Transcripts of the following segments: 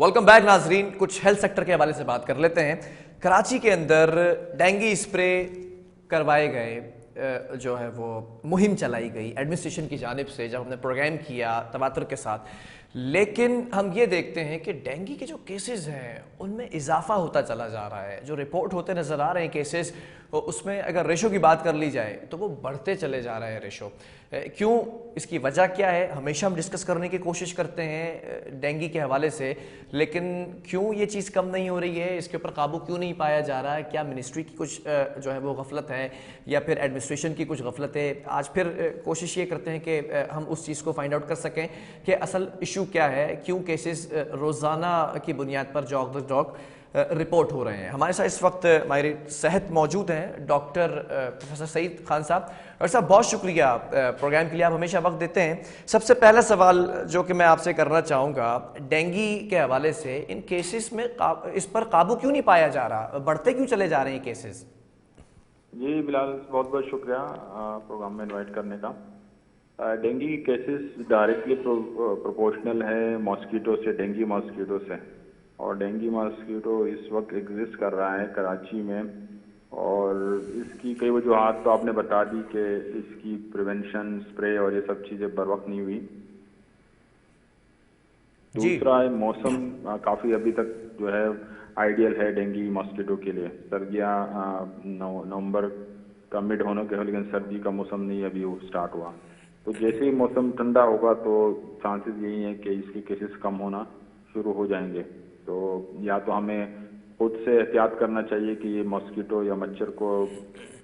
Welcome back नाजरीन। कुछ health sector के हवाले से बात कर लेते हैं। कराची के अंदर डेंगू स्प्रे करवाए गए, जो है वो मुहिम चलाई गई एडमिनिस्ट्रेशन की जानिब से, जब हमने प्रोग्राम किया तवातुर के साथ। लेकिन हम ये देखते हैं कि डेंगू के जो केसेस हैं उनमें इजाफा होता चला जा रहा है। जो रिपोर्ट होते नज़र आ रहे हैं केसेस, उसमें अगर रेशो की बात कर ली जाए तो वो बढ़ते चले जा रहे हैं रेशो। क्यों, इसकी वजह क्या है, हमेशा हम डिस्कस करने की कोशिश करते हैं डेंगू के हवाले से, लेकिन क्यों ये चीज़ कम नहीं हो रही है, इसके ऊपर काबू क्यों नहीं पाया जा रहा है? क्या मिनिस्ट्री की कुछ जो है वो गफलत है या फिर एडमिनिस्ट्रेशन की कुछ गफलत है? आज फिर कोशिश ये करते हैं कि हम उस चीज़ को फाइंड आउट कर सकें कि असल इशू क्या है, क्यों केसेस रोज़ाना की बुनियाद पर जॉक द जॉक रिपोर्ट हो रहे हैं। हमारे साथ इस वक्त माहिर सेहत मौजूद हैं, डॉक्टर प्रोफेसर सईद खान साहब। डॉक्टर साहब, बहुत शुक्रिया प्रोग्राम के लिए, आप हमेशा वक्त देते हैं। सबसे पहला सवाल जो कि मैं आपसे करना चाहूँगा, डेंगू के हवाले से इन केसेस में इस पर काबू क्यों नहीं पाया जा रहा, बढ़ते क्यों चले जा रहे हैं केसेस? जी बिलाल, बहुत बहुत शुक्रिया प्रोग्राम में इनवाइट करने का। डेंगू की केसेस डायरेक्टली प्रोपोर्शनल है मॉस्किटो से, डेंगू मॉस्किटो से। और डेंगू मॉस्किटो इस वक्त एग्जिस्ट कर रहा है कराची में, और इसकी कई वजूहत तो आपने बता दी कि इसकी प्रिवेंशन स्प्रे और ये सब चीज़ें बर वक्त नहीं हुई। दूसरा है मौसम काफ़ी अभी तक जो है आइडियल है डेंगू मॉस्किटो के लिए। सर्दियाँ नवंबर का मिड होने के हो, लेकिन सर्दी का मौसम नहीं अभी वो स्टार्ट हुआ। तो जैसे ही मौसम ठंडा होगा तो चांसेस यही हैं कि इसकी केसेस कम होना शुरू हो जाएंगे। तो या तो हमें खुद से एहतियात करना चाहिए कि ये मॉस्किटो या मच्छर को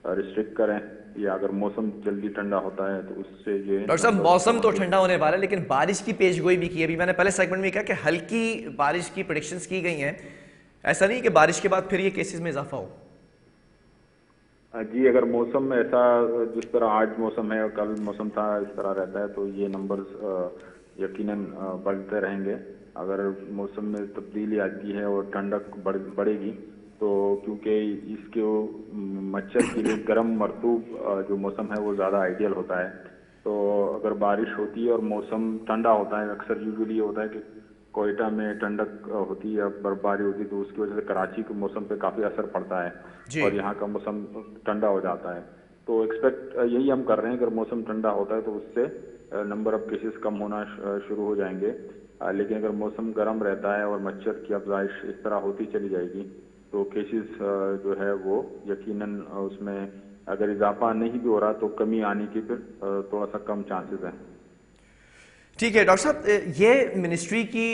रिस्ट्रिक्ट करें, या अगर मौसम जल्दी ठंडा होता है तो उससे ये डॉक्टर साहब, मौसम तो ठंडा होने वाला है, लेकिन बारिश की पेशगोई भी की। अभी मैंने पहले सेगमेंट में कहा कि हल्की बारिश की प्रेडिक्शंस की गई हैं। ऐसा नहीं कि बारिश के बाद फिर ये केसेस में इजाफा हो। जी, अगर मौसम में ऐसा जिस तरह आज मौसम है और कल मौसम था इस तरह रहता है तो ये नंबर्स यकीनन बढ़ते रहेंगे। अगर मौसम में तब्दीली आती है और ठंडक बढ़ेगी तो, क्योंकि इसके मच्छर के लिए गर्म मरतूब जो मौसम है वो ज़्यादा आइडियल होता है। तो अगर बारिश होती है और मौसम ठंडा होता है, अक्सर यूजुअली होता है कि कोयटा में ठंडक होती है, बर्फबारी होती है, तो उसकी वजह से कराची के मौसम पे काफ़ी असर पड़ता है और यहाँ का मौसम ठंडा हो जाता है। तो एक्सपेक्ट यही हम कर रहे हैं, अगर मौसम ठंडा होता है तो उससे नंबर ऑफ केसेस कम होना शुरू हो जाएंगे। लेकिन अगर मौसम गर्म रहता है और मच्छर की अफजाइश इस तरह होती चली जाएगी तो केसेस जो है वो यकीनन उसमें अगर इजाफा नहीं भी हो रहा तो कमी आने की फिर थोड़ा सा कम चांसेस हैं। ठीक है डॉक्टर साहब, ये मिनिस्ट्री की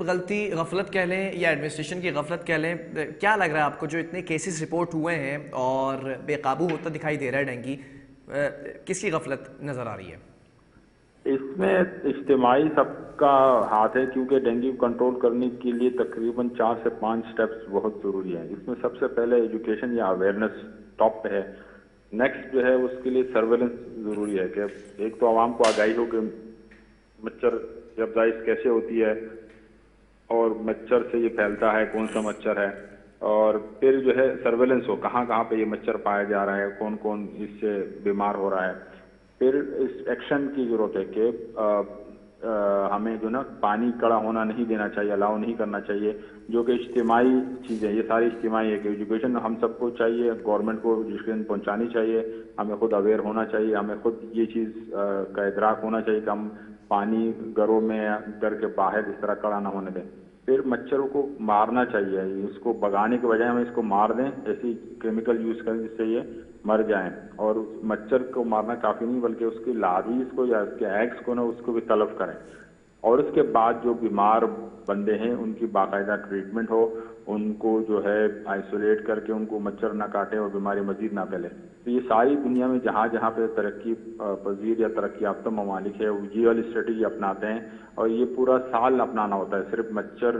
गलती, गफलत कह लें या एडमिनिस्ट्रेशन की गफलत कह लें, क्या लग रहा है आपको जो इतने केसेस रिपोर्ट हुए हैं और बेकाबू होता दिखाई दे रहा है डेंगू, किसकी गफलत नज़र आ रही है? इसमें इज्तिमाई सबका हाथ है, क्योंकि डेंगू कंट्रोल करने के लिए तकरीबन 4 से 5 स्टेप्स बहुत ज़रूरी हैं। इसमें सबसे पहले एजुकेशन या अवेयरनेस टॉप पे है। नेक्स्ट जो है उसके लिए सर्वेलेंस ज़रूरी है कि एक तो आवाम को आगाही हो कि मच्छर की अफजाइश कैसे होती है और मच्छर से ये फैलता है, कौन सा मच्छर है, और फिर जो है सर्वेलेंस हो, कहाँ कहाँ पे ये मच्छर पाया जा रहा है, कौन कौन इससे बीमार हो रहा है। फिर इस एक्शन की जरूरत है कि हमें जो ना पानी कड़ा होना नहीं देना चाहिए, अलाउ नहीं करना चाहिए, जो कि इज्तिमाई चीज़ें, ये सारी इज्तिमाई है कि एजुकेशन हम सबको चाहिए, गवर्नमेंट को एजुकेशन पहुंचानी चाहिए, हमें खुद अवेयर होना चाहिए, हमें खुद ये चीज़ का इदराक होना चाहिए कि हम पानी घरों में या घर के बाहर इस तरह कड़ा ना होने दें। फिर मच्छरों को मारना चाहिए, इसको भगाने के बजाय हम इसको मार दें, ऐसी केमिकल यूज़ करें जिससे ये मर जाएं। और मच्छर को मारना काफ़ी नहीं बल्कि उसके लार्वीज को या उसके एग्स को ना उसको भी तलब करें, और उसके बाद जो बीमार बंदे हैं उनकी बाकायदा ट्रीटमेंट हो, उनको जो है आइसोलेट करके उनको मच्छर ना काटे और बीमारी मजीद ना फैले। तो ये सारी दुनिया में जहाँ जहाँ पे तरक्की पजीर या तरक्की याफ्ता ममालिक है वो ये वाली स्ट्रेटजी अपनाते हैं, और ये पूरा साल अपनाना होता है, सिर्फ मच्छर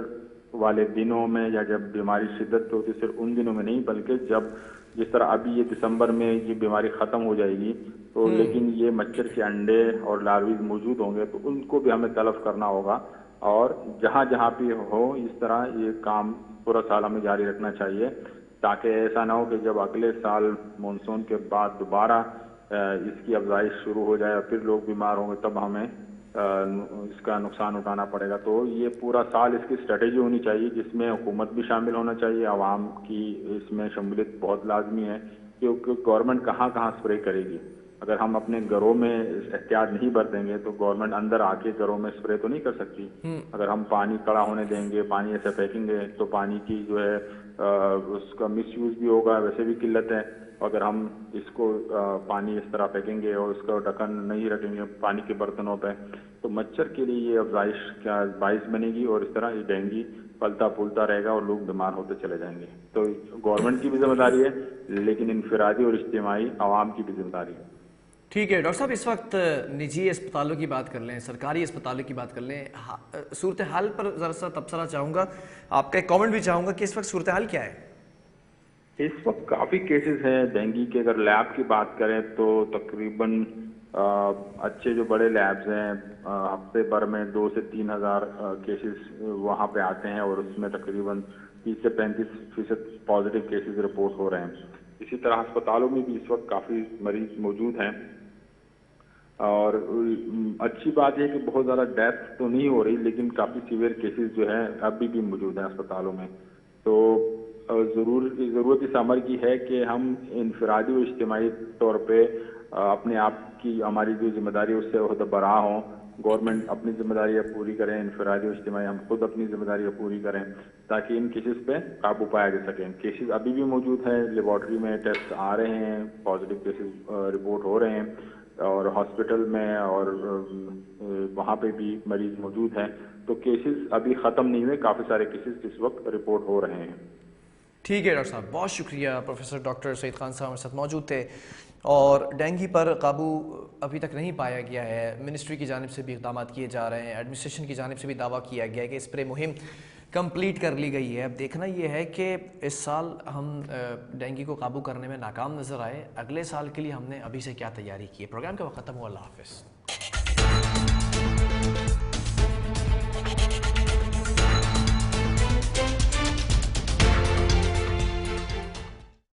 वाले दिनों में या जब बीमारी शिद्दत पे होती है सिर्फ उन दिनों में नहीं, बल्कि जब जिस तरह अभी ये दिसंबर में ये बीमारी ख़त्म हो जाएगी तो लेकिन ये मच्छर के अंडे और लार्वीज मौजूद होंगे तो उनको भी हमें तलब करना होगा, और जहाँ जहाँ भी हो इस तरह ये काम पूरा साल हमें जारी रखना चाहिए, ताकि ऐसा ना हो कि जब अगले साल मानसून के बाद दोबारा इसकी अफजाइश शुरू हो जाए और फिर लोग बीमार होंगे तब हमें इसका नुकसान उठाना पड़ेगा। तो ये पूरा साल इसकी स्ट्रेटेजी होनी चाहिए, जिसमें हुकूमत भी शामिल होना चाहिए, आवाम की इसमें शमूलियत बहुत लाजमी है, क्योंकि गवर्नमेंट कहाँ कहाँ स्प्रे करेगी। अगर हम अपने घरों में एहतियात नहीं बरतेंगे तो गवर्नमेंट अंदर आके घरों में स्प्रे तो नहीं कर सकती। अगर हम पानी खड़ा होने देंगे, पानी ऐसे फेंकेंगे तो पानी की जो है उसका मिसयूज भी होगा, वैसे भी किल्लत है। अगर हम इसको पानी इस तरह फेंकेंगे और उसका ढक्कन नहीं रखेंगे पानी के बर्तनों पे, तो मच्छर के लिए ये अफजाइश का बाइस बनेगी और इस तरह ये डेंगू पलता फूलता रहेगा और लोग बीमार होते चले जाएंगे। तो गवर्नमेंट की भी जिम्मेदारी है, लेकिन इनफरादी और इज्तिमाई आवाम की भी जिम्मेदारी है। ठीक है डॉक्टर साहब, इस वक्त निजी अस्पतालों की बात कर लें, सरकारी अस्पतालों की बात कर लें, सूरत हाल पर ज़रा सा तबसरा चाहूँगा, आपका एक कमेंट भी चाहूँगा कि इस वक्त सूरत हाल क्या है? इस वक्त काफ़ी केसेस हैं डेंगू के। अगर लैब की बात करें तो तकरीबन अच्छे जो बड़े लैब्स हैं हफ्ते भर में 2 से 3 हज़ार केसेस वहाँ पे आते हैं और उसमें तकरीबन 30 से 35% पॉजिटिव केसेस रिपोर्ट हो रहे हैं। इसी तरह अस्पतालों में भी इस वक्त काफ़ी मरीज मौजूद हैं और अच्छी बात है कि बहुत ज़्यादा डेथ तो नहीं हो रही, लेकिन काफ़ी सीवियर केसेस जो है अभी भी मौजूद हैं अस्पतालों में। तो ज़रूरत इस अमर की है कि हम इनफरादी और इज्तिमाई तौर पे अपने आप की हमारी जो जिम्मेदारी है उससे बहुत बरा हों। गवर्नमेंट अपनी जिम्मेदारियाँ पूरी करें, इनफरादी और इज्तिमाई हम खुद अपनी जिम्मेदारियाँ पूरी करें, ताकि इन केसेस पे काबू पाया जा सके। केसेस अभी भी मौजूद हैं, लेबॉर्ट्री में टेस्ट आ रहे हैं, पॉजिटिव केसेस रिपोर्ट हो रहे हैं और हॉस्पिटल में और वहाँ पे भी मरीज मौजूद हैं। तो केसेस अभी ख़त्म नहीं हुए, काफ़ी सारे केसेस इस वक्त रिपोर्ट हो रहे हैं। ठीक है डॉक्टर साहब, बहुत शुक्रिया। प्रोफेसर डॉक्टर सईद खान साहब हमारे साथ मौजूद थे। और डेंगू पर काबू अभी तक नहीं पाया गया है, मिनिस्ट्री की जानिब से भी इक़दाम किए जा रहे हैं, एडमिनिस्ट्रेशन की जानिब से भी दावा किया गया है कि स्प्रे मुहिम कंप्लीट कर ली गई है। अब देखना ये है कि इस साल हम डेंगू को काबू करने में नाकाम नज़र आए, अगले साल के लिए हमने अभी से क्या तैयारी की है। प्रोग्राम का वक्त ख़त्म हुआ। अल्लाह हाफ़िज़।